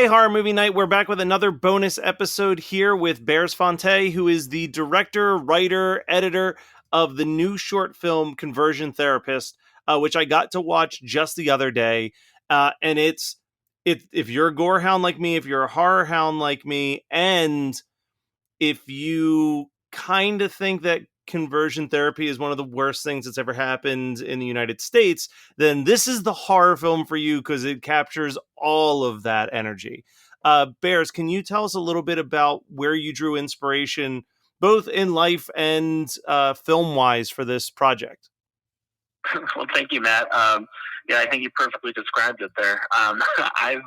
Hey, Horror Movie Night, we're back with another bonus episode here with Bears Fonté, who is the director, writer, editor of the new short film Conversion Therapist, which I got to watch just the other day. And if you're a gore hound like me, if you're a horror hound like me, and if you kind of think that conversion therapy is one of the worst things that's ever happened in the United States, then this is the horror film for you because it captures all of that energy. Bears, can you tell us a little bit about where you drew inspiration, both in life and film-wise, for this project? Well, thank you, Matt. Yeah, I think you perfectly described it there. I've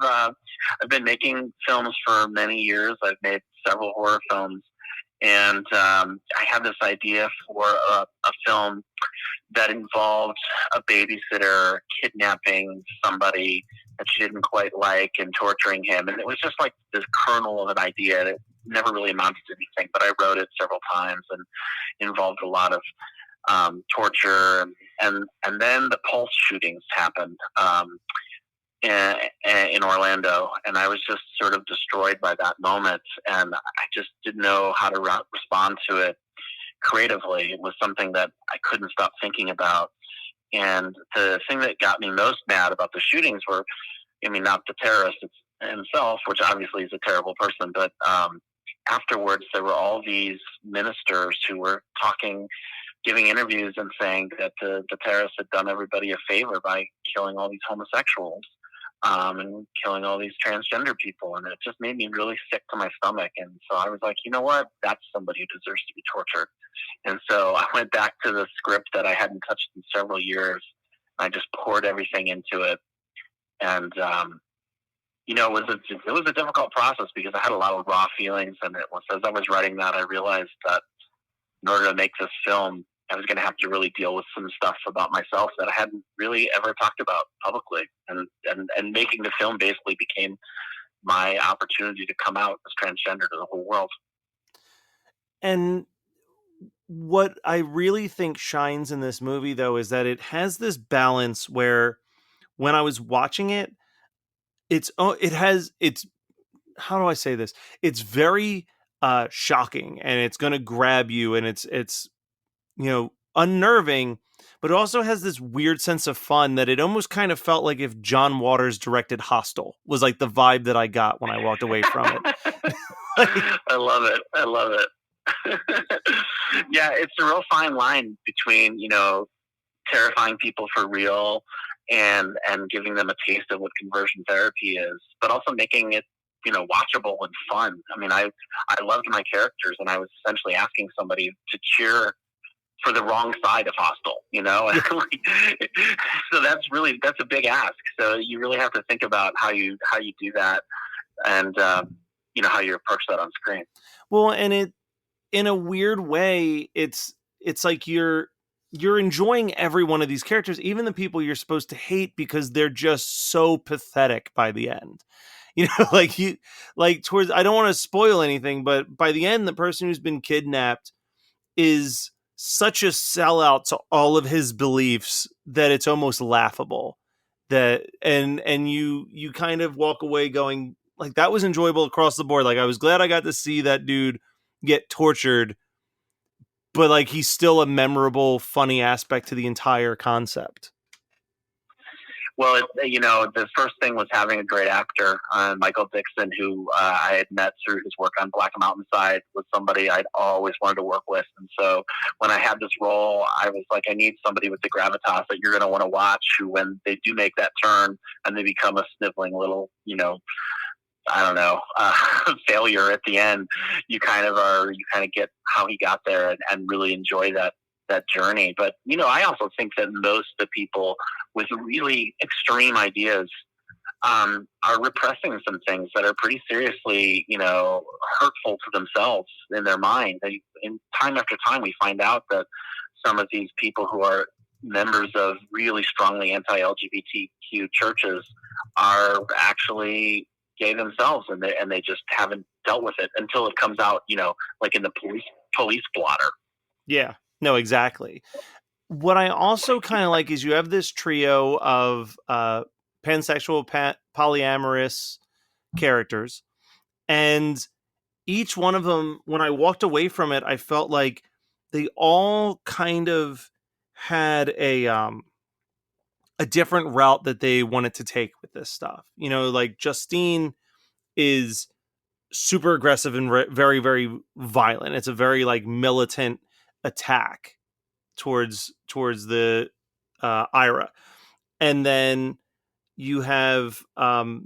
been making films for many years. I've made several horror films, and I had this idea for a film that involved a babysitter kidnapping somebody that she didn't quite like and torturing him. And it was just like this kernel of an idea that never really amounted to anything, but I wrote it several times and involved a lot of torture, and then the Pulse shootings happened in Orlando, and I was just sort of destroyed by that moment, and I just didn't know how to respond to it creatively. It was something that I couldn't stop thinking about, and the thing that got me most mad about the shootings were, I mean, not the terrorist himself, which obviously is a terrible person, but afterwards there were all these ministers who were giving interviews and saying that the terrorists had done everybody a favor by killing all these homosexuals and killing all these transgender people. And it just made me really sick to my stomach. And so I was like, you know what? That's somebody who deserves to be tortured. And so I went back to the script that I hadn't touched in several years. I just poured everything into it. And, it was a difficult process because I had a lot of raw feelings. And as I was writing that, I realized that in order to make this film, I was going to have to really deal with some stuff about myself that I hadn't really ever talked about publicly. And making the film basically became my opportunity to come out as transgender to the whole world. And what I really think shines in this movie, though, is that it has this balance where when I was watching it, it's how do I say this? It's very shocking, and it's going to grab you, and it's unnerving, but it also has this weird sense of fun that it almost kind of felt like if John Waters directed Hostel, was like the vibe that I got when I walked away from it. I love it. Yeah, it's a real fine line between, terrifying people for real and giving them a taste of what conversion therapy is, but also making it, watchable and fun. I mean, I loved my characters, and I was essentially asking somebody to cheer for the wrong side of Hostel, so that's a big ask. So you really have to think about how you do that, and how you approach that on screen. Well, and it, in a weird way, it's like you're enjoying every one of these characters, even the people you're supposed to hate, because they're just so pathetic by the end. Towards, I don't want to spoil anything, but by the end, the person who's been kidnapped is such a sellout to all of his beliefs that it's almost laughable. And you kind of walk away going, like, that was enjoyable across the board. Like, I was glad I got to see that dude get tortured, but like, he's still a memorable, funny aspect to the entire concept. Well, the first thing was having a great actor. Michael Dixon, who I had met through his work on Black Mountainside, was somebody I'd always wanted to work with. And so when I had this role, I was like, I need somebody with the gravitas that you're going to want to watch, who, when they do make that turn and they become a sniveling little, I don't know, failure at the end, you kind of get how he got there and really enjoy that journey. But, I also think that most of the people with really extreme ideas are repressing some things that are pretty seriously, hurtful to themselves in their mind. In time after time, we find out that some of these people who are members of really strongly anti-LGBTQ churches are actually gay themselves, and they just haven't dealt with it until it comes out, like in the police blotter. Yeah, no, exactly. What I also kind of like is you have this trio of pansexual, polyamorous characters. And each one of them, when I walked away from it, I felt like they all kind of had a different route that they wanted to take with this stuff. You know, like Justine is super aggressive and very, very violent. It's a very like militant attack towards the Ira. And then you have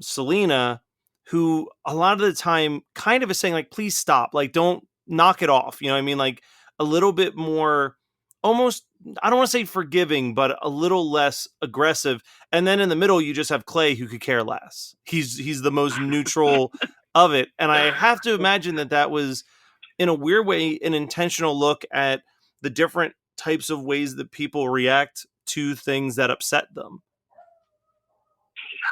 Selena, who a lot of the time kind of is saying like, please stop, like don't knock it off. You know what I mean? Like a little bit more, almost, I don't want to say forgiving, but a little less aggressive. And then in the middle, you just have Clay, who could care less. He's the most neutral of it. And I have to imagine that that was, in a weird way, an intentional look at the different types of ways that people react to things that upset them.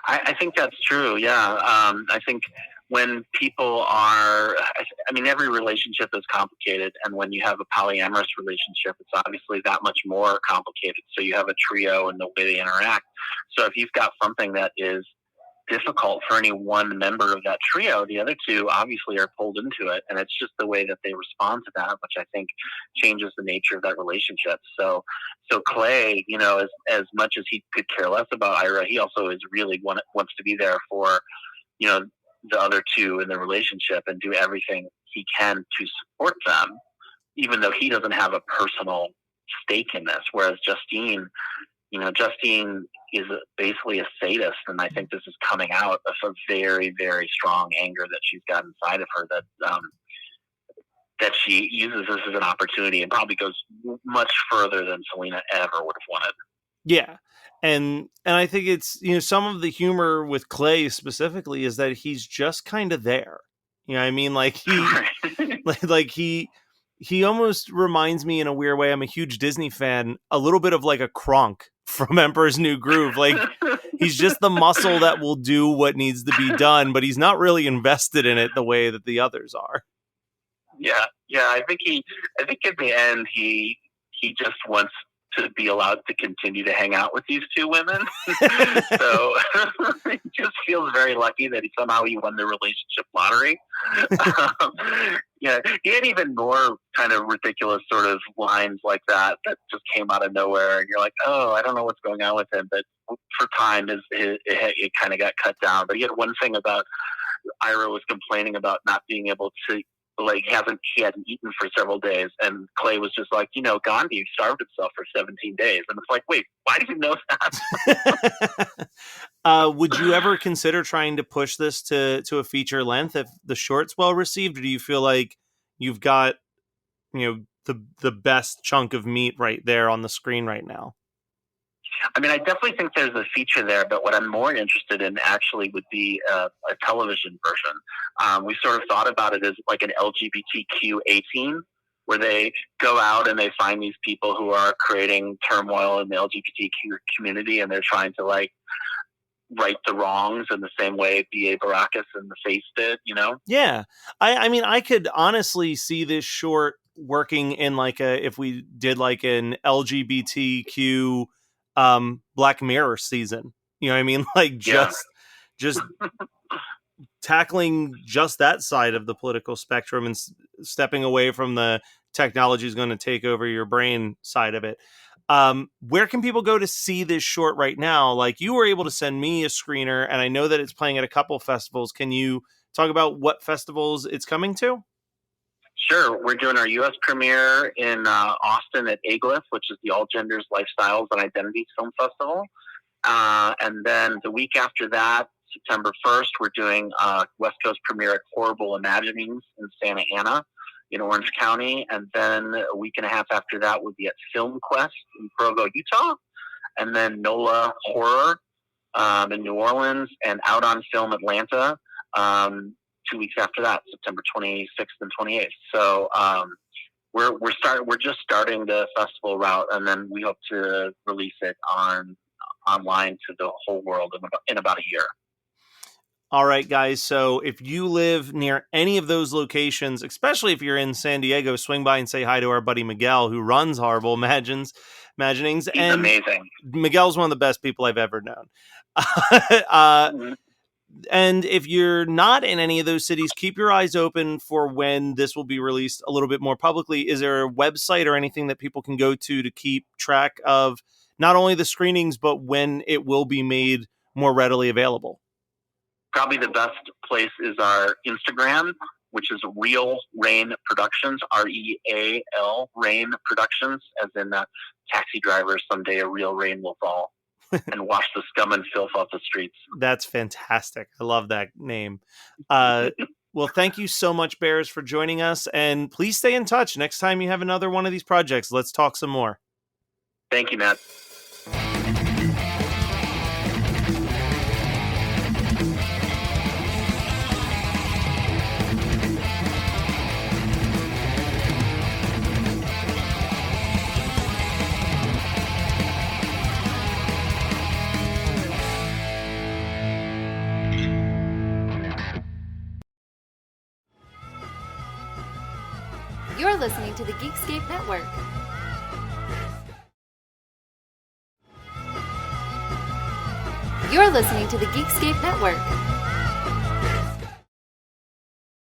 I think that's true. Yeah. I think when people are, I mean, every relationship is complicated. And when you have a polyamorous relationship, it's obviously that much more complicated. So you have a trio and the way they interact. So if you've got something that is difficult for any one member of that trio, the other two obviously are pulled into it, and it's just the way that they respond to that, which I think changes the nature of that relationship. So Clay, you know, as much as he could care less about Ira, he also is really wants to be there for, you know, the other two in the relationship and do everything he can to support them, even though he doesn't have a personal stake in this. Whereas Justine is basically a sadist, and I think this is coming out of a very, very strong anger that she's got inside of her that she uses this as an opportunity and probably goes much further than Selena ever would have wanted. Yeah. And I think it's, you know, some of the humor with Clay specifically is that he's just kind of there. You know what I mean? Like he almost reminds me in a weird way. I'm a huge Disney fan, a little bit of like a Kronk from Emperor's New Groove. Like he's just the muscle that will do what needs to be done, but he's not really invested in it the way that the others are. Yeah. I think in the end he just wants to be allowed to continue to hang out with these two women. So he just feels very lucky that he won the relationship lottery. Yeah, he had even more kind of ridiculous sort of lines like that just came out of nowhere, and you're like, oh, I don't know what's going on with him, but for time it kind of got cut down. But he had one thing about Ira was complaining about not being able to, like, he hadn't eaten for several days, and Clay was just like, you know, Gandhi starved himself for 17 days, and it's like, wait, why do you know that? Would you ever consider trying to push this to a feature length if the short's well received, or do you feel like you've got, you know, the best chunk of meat right there on the screen right now? I mean, I definitely think there's a feature there, but what I'm more interested in actually would be a television version. We sort of thought about it as like an LGBTQ 18, where they go out and they find these people who are creating turmoil in the LGBTQ community, and they're trying to like right the wrongs in the same way B.A. Baracus and The Face did, you know? Yeah. I mean, I could honestly see this short working in like if we did like an LGBTQ Black Mirror season. You know what I mean? Like just tackling just that side of the political spectrum and stepping away from the technology is going to take over your brain side of it. Where can people go to see this short right now? Like, you were able to send me a screener, and I know that it's playing at a couple festivals. Can you talk about what festivals it's coming to? Sure. We're doing our U.S. premiere in Austin at AGLIFF, which is the All Genders, Lifestyles, and Identities Film Festival. And then the week after that, September 1st, we're doing West Coast premiere at Horrible Imaginings in Santa Ana in Orange County. And then a week and a half after that would be at Film Quest in Provo, Utah. And then NOLA Horror in New Orleans, and Out on Film Atlanta 2 weeks after that, September 26th and 28th. So we're just starting the festival route, and then we hope to release it online to the whole world in about a year. All right, guys. So if you live near any of those locations, especially if you're in San Diego, swing by and say hi to our buddy Miguel, who runs Horrible Imaginings. He's and amazing. Miguel's one of the best people I've ever known. And if you're not in any of those cities, keep your eyes open for when this will be released a little bit more publicly. Is there a website or anything that people can go to keep track of not only the screenings, but when it will be made more readily available? Probably the best place is our Instagram, which is Real Rain Productions, REAL Rain Productions, as in taxi drivers, someday a real rain will fall and wash the scum and filth off the streets. That's fantastic. I love that name. Well, thank you so much, Bears, for joining us. And please stay in touch. Next time you have another one of these projects, let's talk some more. Thank you, Matt. You're listening to the Geekscape Network. You're listening to the Geekscape Network.